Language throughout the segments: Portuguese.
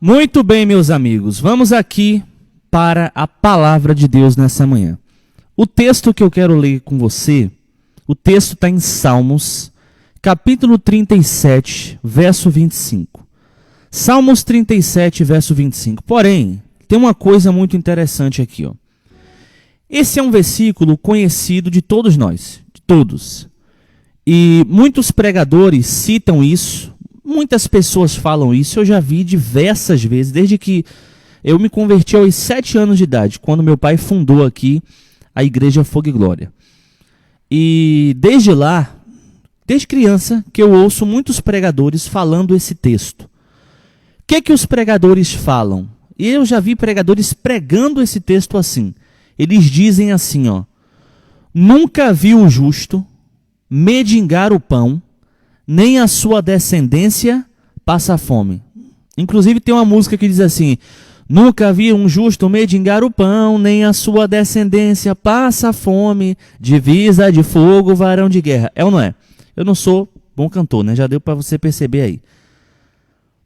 Muito bem, meus amigos, vamos aqui para a palavra de Deus nessa manhã. O texto que eu quero ler com você, o texto está em Salmos, capítulo 37, verso 25. Salmos 37, verso 25. Porém, tem uma coisa muito interessante aqui, ó. Esse é um versículo conhecido de todos nós, de todos. E muitos pregadores citam isso, muitas pessoas falam isso, eu já vi diversas vezes, desde que eu me converti aos 7 anos de idade, quando meu pai fundou aqui a Igreja Fogo e Glória. E desde lá, desde criança, que eu ouço muitos pregadores falando esse texto. O que os pregadores falam? E eu já vi pregadores pregando esse texto assim. Eles dizem assim, ó: nunca vi o justo mendigar o pão, nem a sua descendência passa fome. Inclusive tem uma música que diz assim: nunca vi um justo mendigar o pão, nem a sua descendência passa fome, divisa de fogo, varão de guerra. É ou não é? Eu não sou bom cantor, né? Já deu para você perceber aí.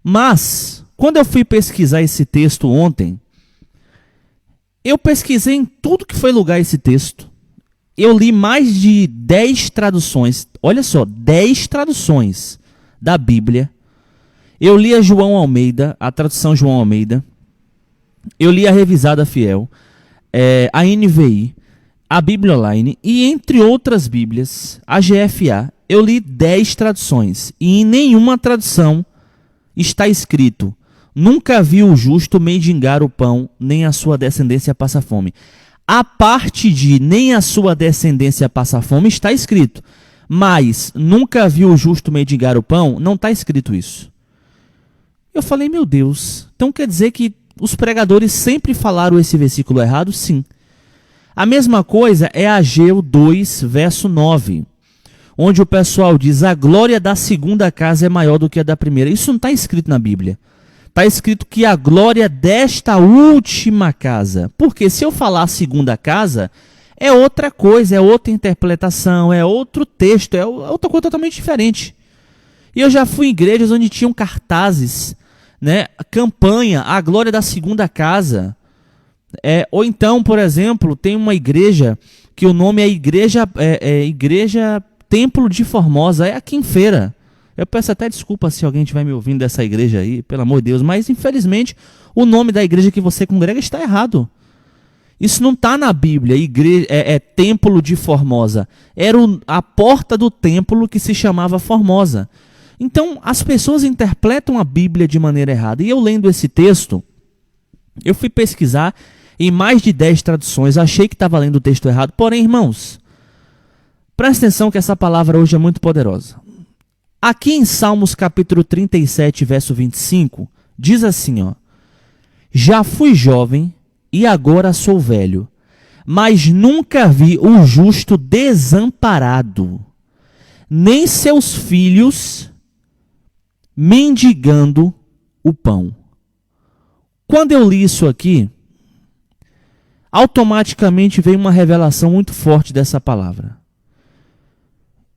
Mas, quando eu fui pesquisar esse texto ontem, eu pesquisei em tudo que foi lugar esse texto. Eu li mais de 10 traduções, olha só, 10 traduções da Bíblia. Eu li a João Almeida, a tradução João Almeida. Eu li a Revisada Fiel, a NVI, a Bíblia Online e entre outras Bíblias, a GFA. Eu li 10 traduções e em nenhuma tradução está escrito: nunca vi o justo mendigar o pão, nem a sua descendência passa fome. A parte de nem a sua descendência passa fome está escrito, mas nunca vi o justo mendigar o pão, não está escrito isso. Eu falei, meu Deus, então quer dizer que os pregadores sempre falaram esse versículo errado? Sim. A mesma coisa é Ageu 2, verso 9, onde o pessoal diz: a glória da segunda casa é maior do que a da primeira. Isso não está escrito na Bíblia. Está escrito que a glória desta última casa. Porque se eu falar segunda casa, é outra coisa, é outra interpretação, é outro texto, é outra coisa totalmente diferente. E eu já fui em igrejas onde tinham cartazes, né, campanha, a glória da segunda casa. Ou então, por exemplo, tem uma igreja que o nome é Igreja Templo de Formosa, é aqui em Feira. Eu peço até desculpa se alguém estiver me ouvindo dessa igreja aí, pelo amor de Deus, mas infelizmente o nome da igreja que você congrega está errado. Isso não está na Bíblia, Templo de Formosa. Era a porta do templo que se chamava Formosa. Então as pessoas interpretam a Bíblia de maneira errada. E eu lendo esse texto, eu fui pesquisar em mais de 10 traduções, achei que estava lendo o texto errado. Porém, irmãos, presta atenção que essa palavra hoje é muito poderosa. Aqui em Salmos capítulo 37, verso 25, diz assim, ó: já fui jovem e agora sou velho, mas nunca vi o justo desamparado, nem seus filhos mendigando o pão. Quando eu li isso aqui, automaticamente veio uma revelação muito forte dessa palavra.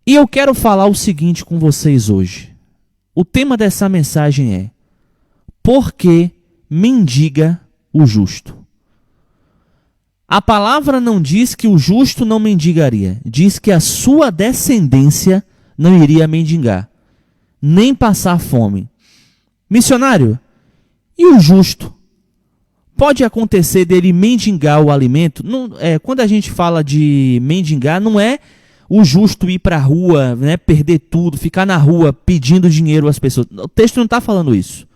E eu quero falar o seguinte com vocês hoje. O tema dessa mensagem é: por que mendiga o justo? A palavra não diz que o justo não mendigaria, diz que a sua descendência não iria mendigar, nem passar fome. Missionário, e o justo? Pode acontecer dele mendigar o alimento? Não, quando a gente fala de mendigar, não é o justo ir para a rua, né, perder tudo, ficar na rua pedindo dinheiro às pessoas. O texto não está falando isso.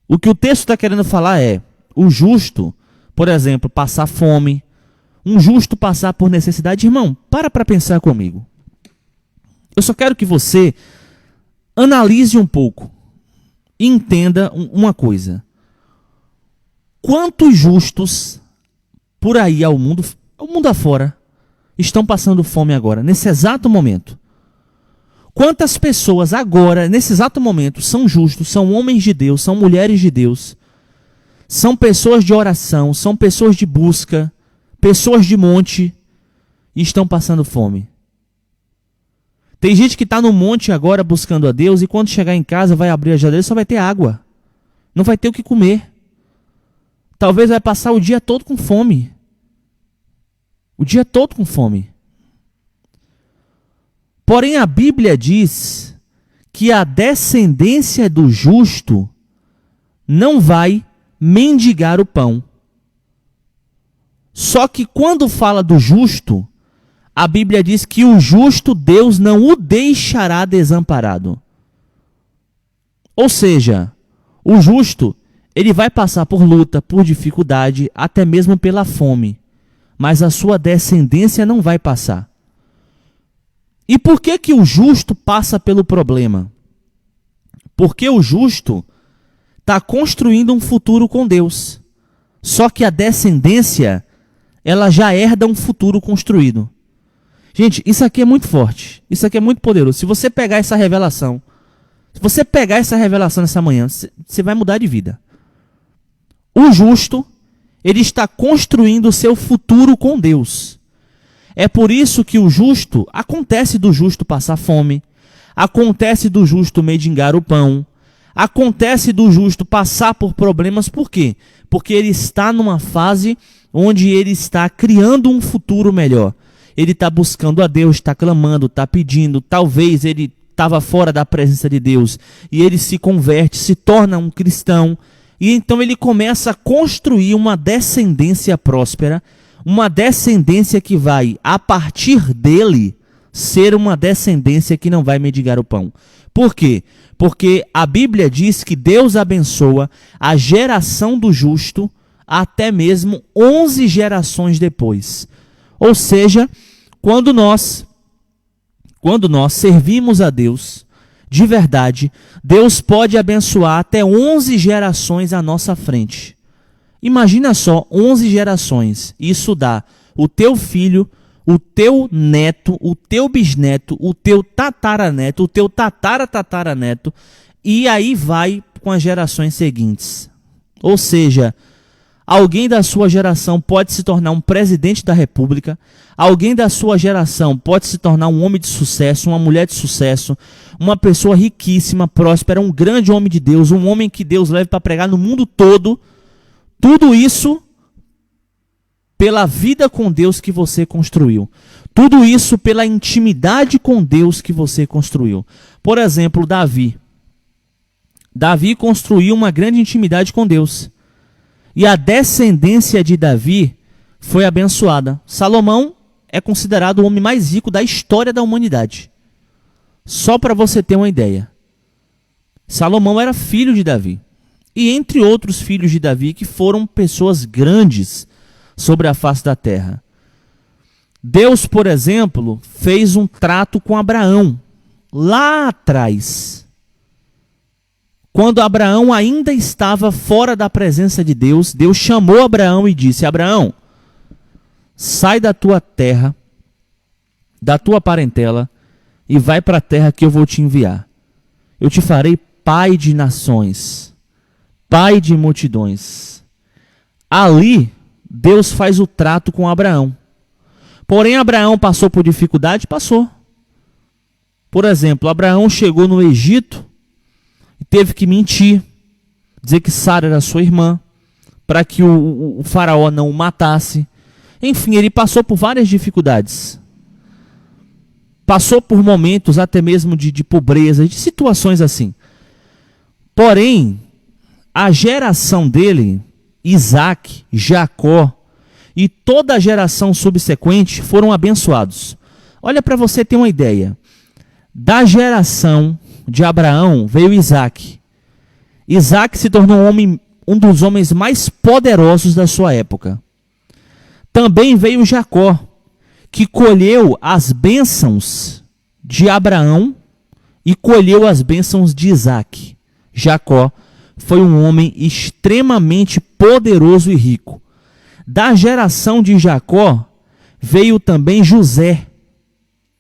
O que o texto está querendo falar é: o justo, por exemplo, passar fome, um justo passar por necessidade. Irmão, para pensar comigo. Eu só quero que você analise um pouco e entenda uma coisa. Quantos justos por aí ao mundo afora estão passando fome agora, nesse exato momento? Quantas pessoas agora, nesse exato momento, são justos, são homens de Deus, são mulheres de Deus, são pessoas de oração, são pessoas de busca, pessoas de monte, e estão passando fome? Tem gente que está no monte agora buscando a Deus e quando chegar em casa vai abrir a geladeira e só vai ter água. Não vai ter o que comer. Talvez vai passar o dia todo com fome. O dia todo com fome. Porém, a Bíblia diz que a descendência do justo não vai mendigar o pão. Só que quando fala do justo, a Bíblia diz que o justo Deus não o deixará desamparado. Ou seja, o justo, ele vai passar por luta, por dificuldade, até mesmo pela fome. Mas a sua descendência não vai passar. E por que que o justo passa pelo problema? Porque o justo está construindo um futuro com Deus. Só que a descendência, ela já herda um futuro construído. Gente, isso aqui é muito forte. Isso aqui é muito poderoso. Se você pegar essa revelação, nessa manhã, você vai mudar de vida. O justo, ele está construindo o seu futuro com Deus. É por isso que o justo, acontece do justo passar fome, acontece do justo mendigar o pão, acontece do justo passar por problemas. Por quê? Porque ele está numa fase onde ele está criando um futuro melhor. Ele está buscando a Deus, está clamando, está pedindo. Talvez ele estava fora da presença de Deus e ele se converte, se torna um cristão. E então ele começa a construir uma descendência próspera, uma descendência que vai, a partir dele, ser uma descendência que não vai mendigar o pão. Por quê? Porque a Bíblia diz que Deus abençoa a geração do justo até mesmo 11 gerações depois. Ou seja, quando nós servimos a Deus de verdade, Deus pode abençoar até 11 gerações à nossa frente. Imagina só, 11 gerações. Isso dá o teu filho, o teu neto, o teu bisneto, o teu tataraneto, o teu tataratataraneto, e aí vai com as gerações seguintes. Ou seja, alguém da sua geração pode se tornar um presidente da República, alguém da sua geração pode se tornar um homem de sucesso, uma mulher de sucesso, uma pessoa riquíssima, próspera, um grande homem de Deus, um homem que Deus leve para pregar no mundo todo. Tudo isso pela vida com Deus que você construiu. Tudo isso pela intimidade com Deus que você construiu. Por exemplo, Davi. Davi construiu uma grande intimidade com Deus. E a descendência de Davi foi abençoada. Salomão é considerado o homem mais rico da história da humanidade. Só para você ter uma ideia. Salomão era filho de Davi. E entre outros filhos de Davi que foram pessoas grandes sobre a face da terra. Deus, por exemplo, fez um trato com Abraão lá atrás. Quando Abraão ainda estava fora da presença de Deus, Deus chamou Abraão e disse: Abraão, sai da tua terra, da tua parentela, e vai para a terra que eu vou te enviar. Eu te farei pai de nações, pai de multidões. Ali, Deus faz o trato com Abraão. Porém, Abraão passou por dificuldade? Passou. Por exemplo, Abraão chegou no Egito e teve que mentir, dizer que Sara era sua irmã, para que o faraó não o matasse. Enfim, ele passou por várias dificuldades. Passou por momentos até mesmo de pobreza, de situações assim. Porém, a geração dele, Isaac, Jacó e toda a geração subsequente foram abençoados. Olha para você ter uma ideia. Da geração de Abraão veio Isaac. Isaac se tornou um dos homens mais poderosos da sua época. Também veio Jacó, que colheu as bênçãos de Abraão e colheu as bênçãos de Isaac. Jacó foi um homem extremamente poderoso e rico. Da geração de Jacó veio também José,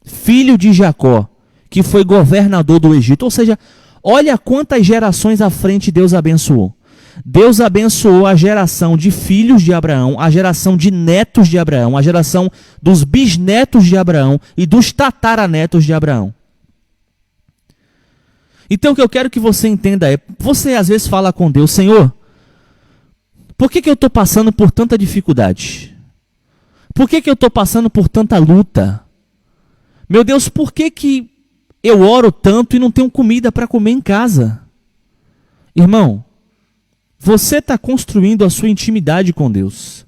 filho de Jacó, que foi governador do Egito. Ou seja, olha quantas gerações à frente Deus abençoou. Deus abençoou a geração de filhos de Abraão, a geração de netos de Abraão, a geração dos bisnetos de Abraão e dos tataranetos de Abraão. Então o que eu quero que você entenda é, você às vezes fala com Deus, Senhor, por que eu estou passando por tanta dificuldade? Por que eu estou passando por tanta luta? Meu Deus, por que eu oro tanto e não tenho comida para comer em casa? Irmão, você está construindo a sua intimidade com Deus.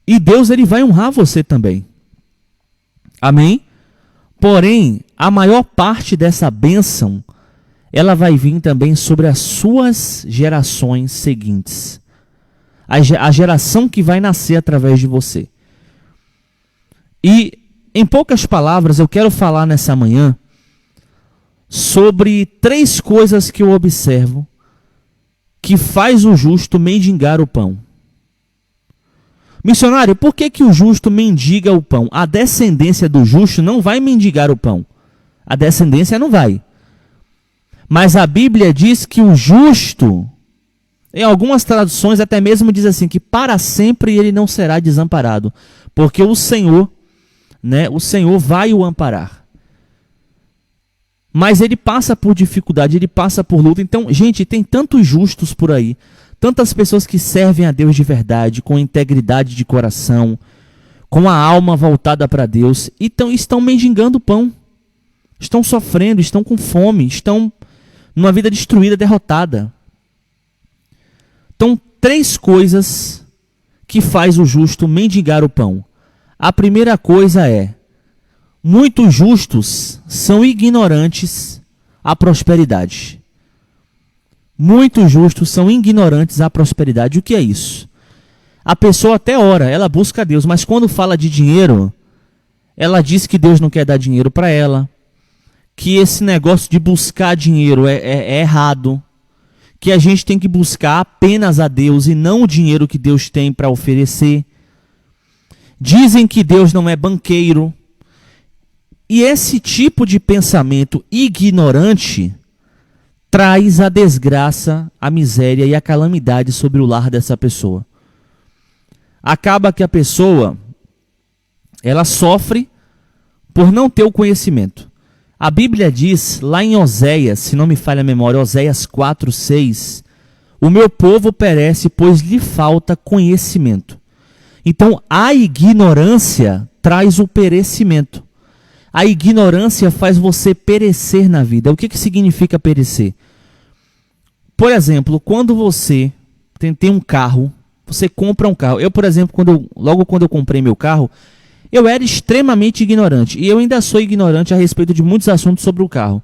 E Deus ele vai honrar você também. Amém? Porém, a maior parte dessa bênção, ela vai vir também sobre as suas gerações seguintes. A geração que vai nascer através de você. E, em poucas palavras, eu quero falar nessa manhã sobre 3 coisas que eu observo que faz o justo mendigar o pão. Missionário, por que o justo mendiga o pão? A descendência do justo não vai mendigar o pão. A descendência não vai. Mas a Bíblia diz que o justo, em algumas traduções até mesmo diz assim, que para sempre ele não será desamparado, porque o Senhor vai o amparar. Mas ele passa por dificuldade, ele passa por luta. Então, gente, tem tantos justos por aí, tantas pessoas que servem a Deus de verdade, com integridade de coração, com a alma voltada para Deus, e estão mendigando pão, estão sofrendo, estão com fome, estão numa vida destruída, derrotada. Então, 3 coisas que faz o justo mendigar o pão. A primeira coisa é, muitos justos são ignorantes à prosperidade. Muitos justos são ignorantes à prosperidade. O que é isso? A pessoa até ora, ela busca Deus, mas quando fala de dinheiro, ela diz que Deus não quer dar dinheiro para ela, que esse negócio de buscar dinheiro é errado, que a gente tem que buscar apenas a Deus e não o dinheiro que Deus tem para oferecer. Dizem que Deus não é banqueiro. E esse tipo de pensamento ignorante traz a desgraça, a miséria e a calamidade sobre o lar dessa pessoa. Acaba que a pessoa, ela sofre por não ter o conhecimento. A Bíblia diz, lá em Oséias, se não me falha a memória, Oséias 4:6, o meu povo perece, pois lhe falta conhecimento. Então, a ignorância traz o perecimento. A ignorância faz você perecer na vida. O que significa perecer? Por exemplo, quando você tem um carro, você compra um carro. Eu, por exemplo, logo quando eu comprei meu carro, eu era extremamente ignorante. E eu ainda sou ignorante a respeito de muitos assuntos sobre o carro.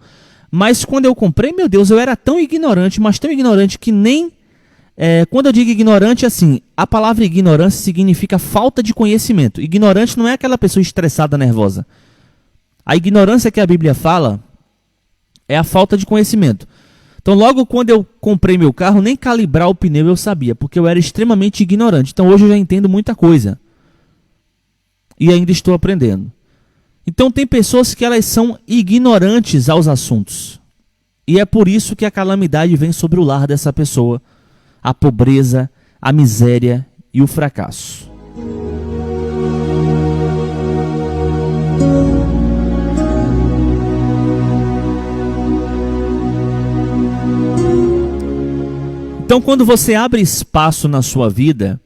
Mas quando eu comprei, meu Deus, eu era tão ignorante, mas tão ignorante que nem... quando eu digo ignorante, assim, a palavra ignorância significa falta de conhecimento. Ignorante não é aquela pessoa estressada, nervosa. A ignorância que a Bíblia fala é a falta de conhecimento. Então, logo quando eu comprei meu carro, nem calibrar o pneu eu sabia, porque eu era extremamente ignorante. Então, hoje eu já entendo muita coisa. E ainda estou aprendendo. Então, tem pessoas que elas são ignorantes aos assuntos. E é por isso que a calamidade vem sobre o lar dessa pessoa. A pobreza, a miséria e o fracasso. Então, quando você abre espaço na sua vida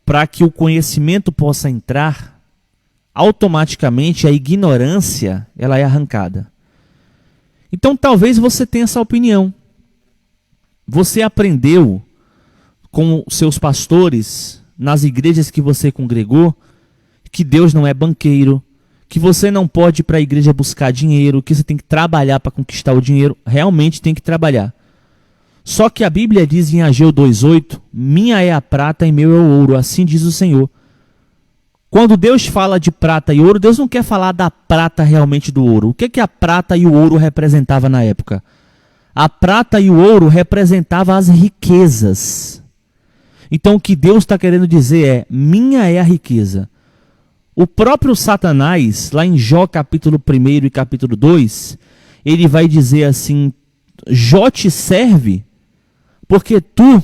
para que o conhecimento possa entrar, automaticamente a ignorância ela é arrancada. Então, talvez você tenha essa opinião. Você aprendeu com seus pastores, nas igrejas que você congregou, que Deus não é banqueiro, que você não pode ir para a igreja buscar dinheiro, que você tem que trabalhar para conquistar o dinheiro. Realmente tem que trabalhar. Só que a Bíblia diz em Ageu 2:8, minha é a prata e meu é o ouro, assim diz o Senhor. Quando Deus fala de prata e ouro, Deus não quer falar da prata realmente do ouro. O que a prata e o ouro representavam na época? A prata e o ouro representavam as riquezas. Então o que Deus está querendo dizer é, minha é a riqueza. O próprio Satanás, lá em Jó capítulo 1 e capítulo 2, ele vai dizer assim, Jó te serve porque tu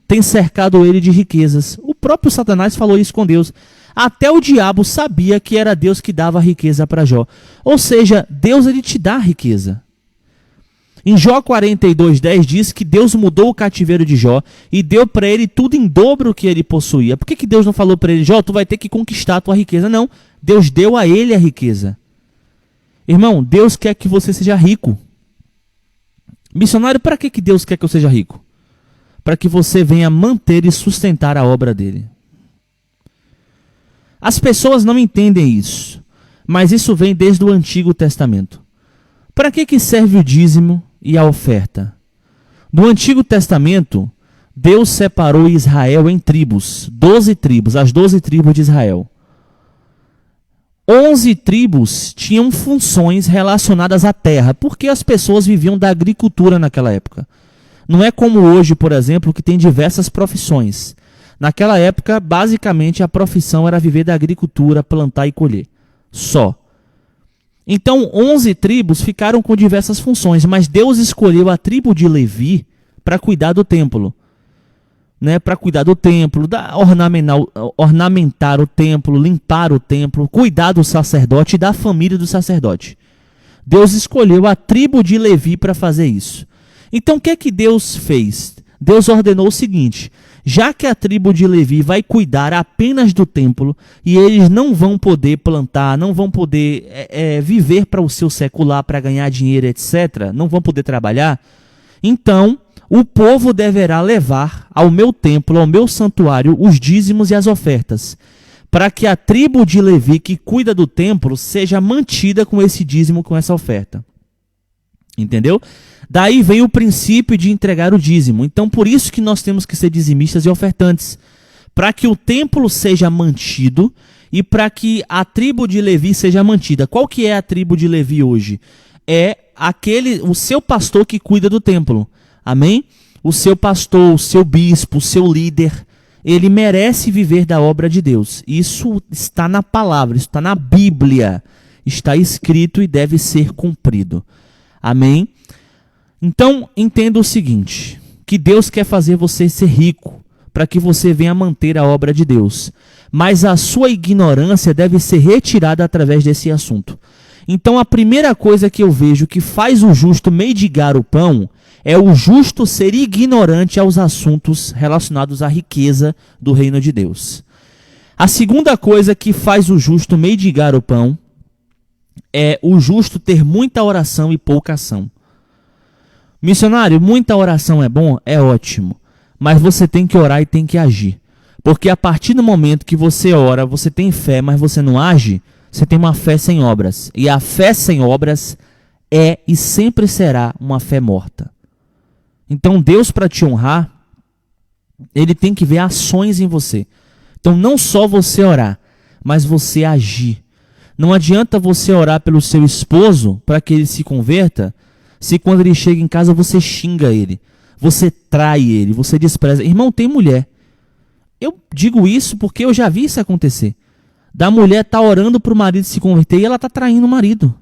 tens cercado ele de riquezas. O próprio Satanás falou isso com Deus. Até o diabo sabia que era Deus que dava a riqueza para Jó. Ou seja, Deus ele te dá a riqueza. Em Jó 42:10 diz que Deus mudou o cativeiro de Jó e deu para ele tudo em dobro o que ele possuía. Por que Deus não falou para ele: Jó, tu vai ter que conquistar a tua riqueza? Não, Deus deu a ele a riqueza. Irmão, Deus quer que você seja rico. Missionário, para que Deus quer que eu seja rico? Para que você venha manter e sustentar a obra dele. As pessoas não entendem isso, mas isso vem desde o Antigo Testamento. Para que serve o dízimo e a oferta? No Antigo Testamento, Deus separou Israel em tribos, 12 tribos, as 12 tribos de Israel. 11 tribos tinham funções relacionadas à terra, porque as pessoas viviam da agricultura naquela época. Não é como hoje, por exemplo, que tem diversas profissões. Naquela época, basicamente, a profissão era viver da agricultura, plantar e colher. Só. Então, 11 tribos ficaram com diversas funções, mas Deus escolheu a tribo de Levi para cuidar do templo. Para cuidar do templo, ornamentar o templo, limpar o templo, cuidar do sacerdote e da família do sacerdote. Deus escolheu a tribo de Levi para fazer isso. Então, o que Deus fez? Deus ordenou o seguinte: já que a tribo de Levi vai cuidar apenas do templo e eles não vão poder plantar, não vão poder viver para o seu secular, para ganhar dinheiro, etc., não vão poder trabalhar, então o povo deverá levar ao meu templo, ao meu santuário, os dízimos e as ofertas, para que a tribo de Levi que cuida do templo seja mantida com esse dízimo, com essa oferta. Entendeu? Daí vem o princípio de entregar o dízimo. Então, por isso que nós temos que ser dizimistas e ofertantes, para que o templo seja mantido e para que a tribo de Levi seja mantida. Qual que é a tribo de Levi hoje? É o seu pastor que cuida do templo. Amém? O seu pastor, o seu bispo, o seu líder, ele merece viver da obra de Deus. Isso está na palavra, isso está na Bíblia, está escrito e deve ser cumprido. Amém? Então, entenda o seguinte, que Deus quer fazer você ser rico, para que você venha manter a obra de Deus. Mas a sua ignorância deve ser retirada através desse assunto. Então, a primeira coisa que eu vejo que faz o justo mendigar o pão é o justo ser ignorante aos assuntos relacionados à riqueza do reino de Deus. A segunda coisa que faz o justo mendigar o pão é o justo ter muita oração e pouca ação. Missionário, muita oração é bom? É ótimo. Mas você tem que orar e tem que agir. Porque a partir do momento que você ora, você tem fé, mas você não age, você tem uma fé sem obras. E a fé sem obras é e sempre será uma fé morta. Então Deus, para te honrar, ele tem que ver ações em você. Então não só você orar, mas você agir. Não adianta você orar pelo seu esposo para que ele se converta, se quando ele chega em casa você xinga ele, você trai ele, você despreza. Irmão, tem mulher. Eu digo isso porque eu já vi isso acontecer. Da mulher tá orando para o marido se converter e ela tá traindo o marido.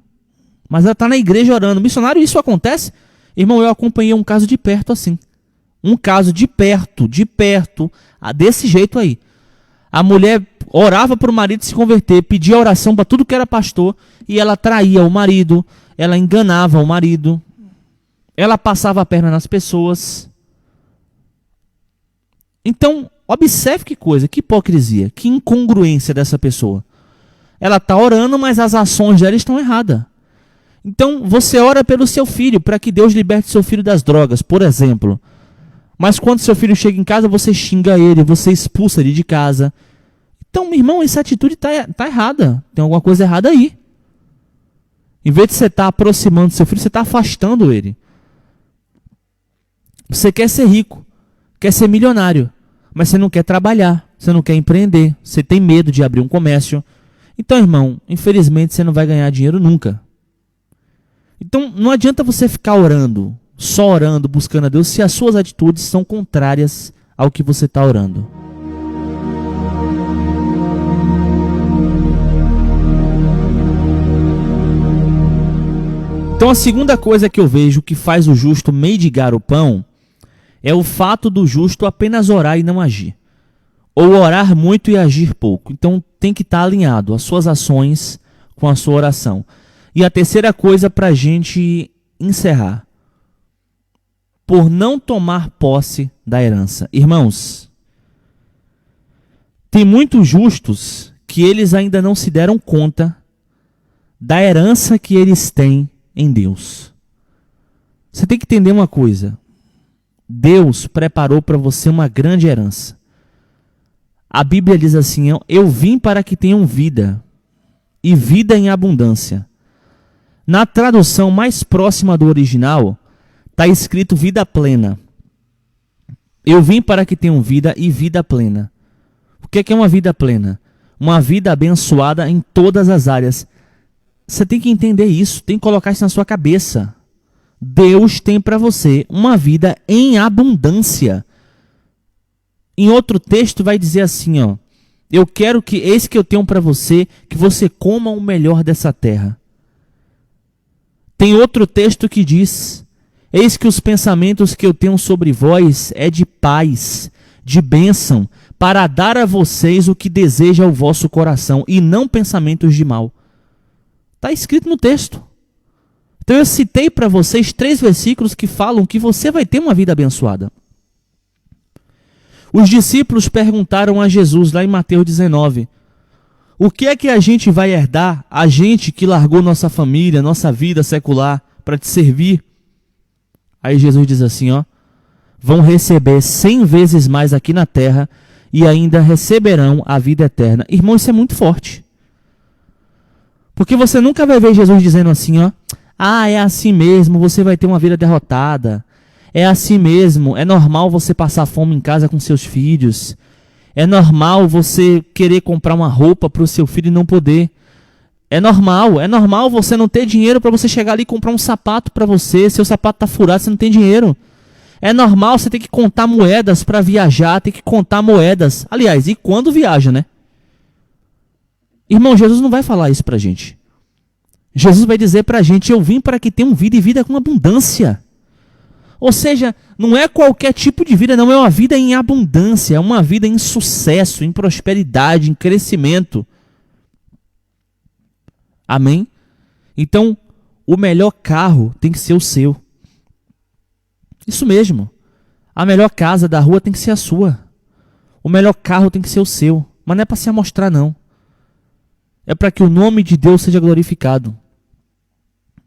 Mas ela tá na igreja orando. Missionário, isso acontece? Irmão, eu acompanhei um caso de perto assim. Um caso de perto, desse jeito aí. A mulher orava para o marido se converter, pedia oração para tudo que era pastor, e ela traía o marido, ela enganava o marido, ela passava a perna nas pessoas. Então, observe que coisa, que hipocrisia, que incongruência dessa pessoa. Ela está orando, mas as ações dela estão erradas. Então, você ora pelo seu filho, para que Deus liberte seu filho das drogas, por exemplo. Mas quando seu filho chega em casa, você xinga ele, você expulsa ele de casa. Então, meu irmão, essa atitude está errada. Tem alguma coisa errada aí. Em vez de você estar aproximando seu filho, você está afastando ele. Você quer ser rico, quer ser milionário, mas você não quer trabalhar, você não quer empreender, você tem medo de abrir um comércio. Então, irmão, infelizmente você não vai ganhar dinheiro nunca. Então, não adianta você ficar orando, só orando, buscando a Deus, se as suas atitudes são contrárias ao que você está orando. Então, a segunda coisa que eu vejo que faz o justo mendigar o pão é o fato do justo apenas orar e não agir. Ou orar muito e agir pouco. Então, tem que estar alinhado as suas ações com a sua oração. E a terceira coisa para a gente encerrar. por não tomar posse da herança. Irmãos, tem muitos justos que eles ainda não se deram conta da herança que eles têm em Deus. Você tem que entender uma coisa. Deus preparou para você uma grande herança. A Bíblia diz assim: eu vim para que tenham vida, e vida em abundância. Na tradução mais próxima do original, está escrito vida plena. Eu vim para que tenham vida e vida plena. O que é uma vida plena? Uma vida abençoada em todas as áreas. Você tem que entender isso, tem que colocar isso na sua cabeça. Deus tem para você uma vida em abundância. Em outro texto vai dizer assim, eu quero que esse que eu tenho para você, que você coma o melhor dessa terra. Tem outro texto que diz: eis que os pensamentos que eu tenho sobre vós é de paz, de bênção, para dar a vocês o que deseja o vosso coração, e não pensamentos de mal. Está escrito no texto. Então eu citei para vocês 3 versículos que falam que você vai ter uma vida abençoada. Os discípulos perguntaram a Jesus, lá em Mateus 19, o que é que a gente vai herdar, a gente que largou nossa família, nossa vida secular, para te servir? Aí Jesus diz assim, vão receber 100 vezes mais aqui na terra e ainda receberão a vida eterna. Irmão, isso é muito forte. Porque você nunca vai ver Jesus dizendo assim, é assim mesmo, você vai ter uma vida derrotada. É assim mesmo, é normal você passar fome em casa com seus filhos. É normal você querer comprar uma roupa para o seu filho e não poder. É normal você não ter dinheiro para você chegar ali e comprar um sapato para você. Seu sapato está furado, você não tem dinheiro. É normal você ter que contar moedas para viajar, ter que contar moedas. Aliás, e quando viaja, né? Irmão, Jesus não vai falar isso para a gente. Jesus vai dizer para a gente, eu vim para que tenham vida e vida com abundância. Ou seja, não é qualquer tipo de vida, não, é uma vida em abundância, é uma vida em sucesso, em prosperidade, em crescimento. Amém? Então, o melhor carro tem que ser o seu. Isso mesmo. A melhor casa da rua tem que ser a sua. O melhor carro tem que ser o seu. Mas não é para se amostrar, não. É para que o nome de Deus seja glorificado.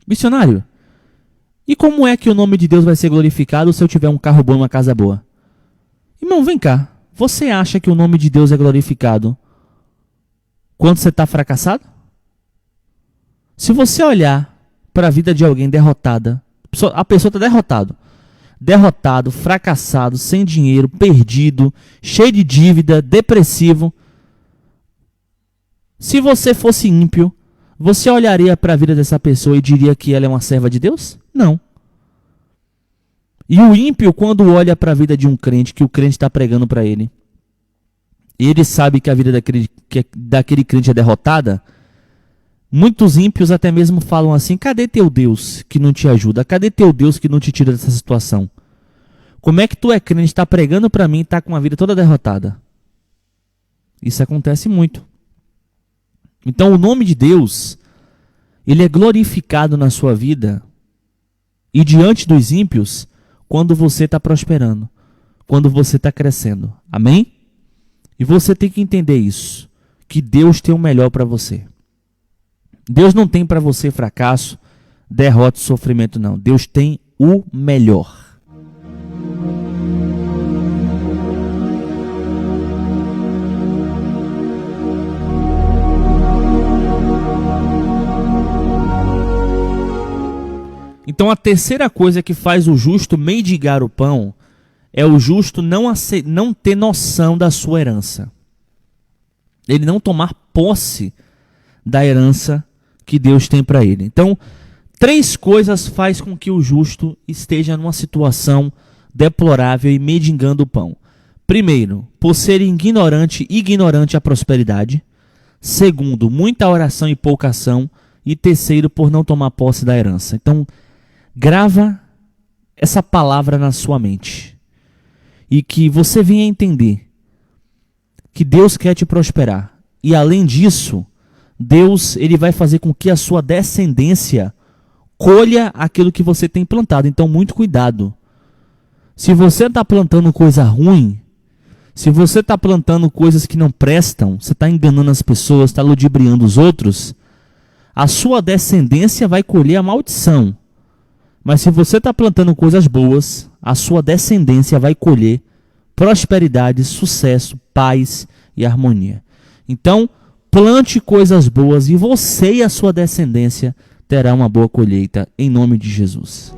Missionário, e como é que o nome de Deus vai ser glorificado se eu tiver um carro bom e uma casa boa? Irmão, vem cá. Você acha que o nome de Deus é glorificado quando você está fracassado? Se você olhar para a vida de alguém derrotada, a pessoa está derrotado, fracassado, sem dinheiro, perdido, cheio de dívida, depressivo. Se você fosse ímpio, você olharia para a vida dessa pessoa e diria que ela é uma serva de Deus? Não. E o ímpio, quando olha para a vida de um crente, que o crente está pregando para ele, ele sabe que a vida daquele crente é derrotada, muitos ímpios até mesmo falam assim, cadê teu Deus que não te ajuda? Cadê teu Deus que não te tira dessa situação? Como é que tu é crente, está pregando para mim e está com a vida toda derrotada? Isso acontece muito. Então o nome de Deus, ele é glorificado na sua vida e diante dos ímpios quando você está prosperando, quando você está crescendo. Amém? E você tem que entender isso, que Deus tem o melhor para você. Deus não tem para você fracasso, derrota e sofrimento, não. Deus tem o melhor. Então a terceira coisa que faz o justo mendigar o pão é o justo não ter noção da sua herança. Ele não tomar posse da herança que Deus tem para ele. Então, 3 coisas faz com que o justo esteja numa situação deplorável e mendigando o pão. Primeiro, por ser ignorante à prosperidade. Segundo, muita oração e pouca ação. E terceiro, por não tomar posse da herança. Então, grava essa palavra na sua mente. E que você venha entender que Deus quer te prosperar. E além disso, Deus ele vai fazer com que a sua descendência colha aquilo que você tem plantado. Então, muito cuidado. Se você está plantando coisa ruim, se você está plantando coisas que não prestam, você está enganando as pessoas, está ludibriando os outros, a sua descendência vai colher a maldição. Mas se você está plantando coisas boas, a sua descendência vai colher prosperidade, sucesso, paz e harmonia. Então, plante coisas boas e você e a sua descendência terá uma boa colheita em nome de Jesus.